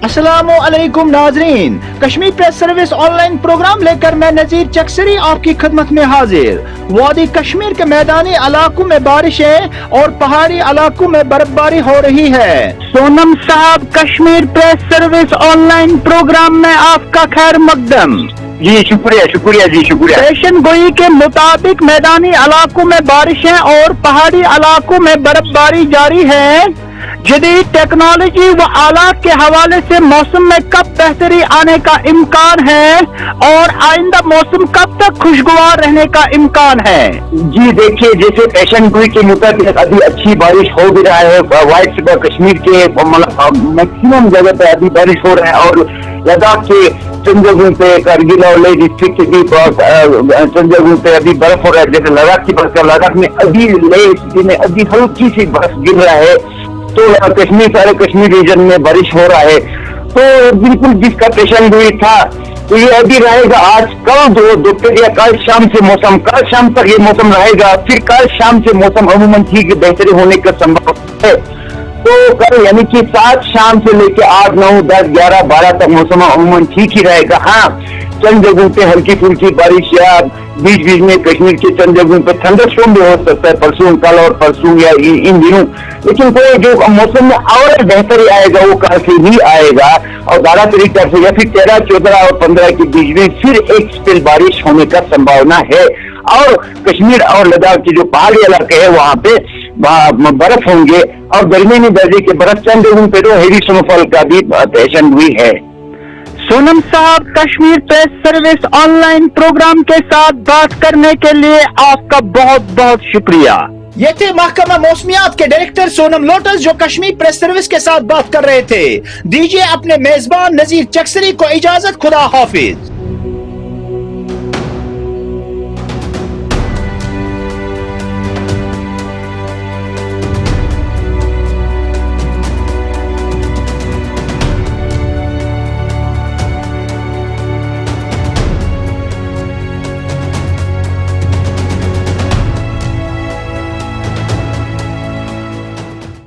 अस्सलामु अलैकुम नाजरीन, Kashmir press service online programme लेकर मैं नजीर चक्सरी आपकी खिदमत में हाजिर। वादी कश्मीर के मैदानी इलाकों में बारिशें और पहाड़ी इलाकों में बर्फबारी हो रही है। Sonam sahab, Kashmir press service online programme में आपका खैर मकदम। जी शुक्रिया जी शुक्रिया। पेशन गोई के मुताबिक मैदानी इलाकों में बारिशें और पहाड़ी इलाकों में बर्फबारी जारी है। जदीद टेक्नोलॉजी व आलात के हवाले से मौसम में कब बेहतरी आने का इम्कान है और आइंदा मौसम कब तक खुशगवार रहने का इम्कान है? जी देखिए, जैसे पेशन गोई के मुताबिक अभी अच्छी बारिश हो भी रहा है। वाइट कश्मीर के मैक्सिमम जगह पे अभी बारिश हो रहा है और लद्दाख के चंद जगहों पे, करगिल और लेह डिस्ट्रिक्ट की चंद जगहों पे अभी बर्फ हो रहा है। जैसे लद्दाख की बात करें, लद्दाख में अभी लेह स्थिति में अभी हल्की सी बर्फ गिर रहा है। तो कश्मीर, सारे कश्मीर रीजन में बारिश हो रहा है। तो बिल्कुल जिसका पेशन गोई था तो ये अभी रहेगा। आज कल दोपहर या कल शाम से मौसम, कल शाम तक ये मौसम रहेगा। फिर कल शाम से मौसम अमूमन ठीक बेहतरी होने का संभव है। तो कल यानी कि 7 शाम से लेकर 8, 9, 10, 11, 12 तक मौसम अमूमन ठीक ही रहेगा। हाँ, चंद जगहों पे हल्की फुल्की बारिश या बीच बीच में कश्मीर के चंद जगहों पे थंडरस्टॉर्म भी हो सकता है परसों, कल और परसों या इन दिनों। लेकिन कोई जो मौसम में और बेहतरी आएगा वो कल से ही आएगा और 12 तारीख तक से या फिर 13, 14 और 15 के बीच में फिर एक स्पेल बारिश होने का संभावना है। और कश्मीर और लद्दाख के जो पहाड़ी इलाके है वहाँ पे बर्फ होंगे और दरमियानी दर्जे के बर्फ, चंद जगहों पे तो हेवी स्नोफॉल का भी पेशन गोई है। Sonam sahab, Kashmir press service online programme के साथ बात करने के लिए आपका बहुत बहुत शुक्रिया। ये थे महकमा मौसमियात के डायरेक्टर सोनम लोटस जो कश्मीर प्रेस सर्विस के साथ बात कर रहे थे। दीजिए अपने मेजबान नजीर चक्सरी को इजाजत। खुदा हाफिज।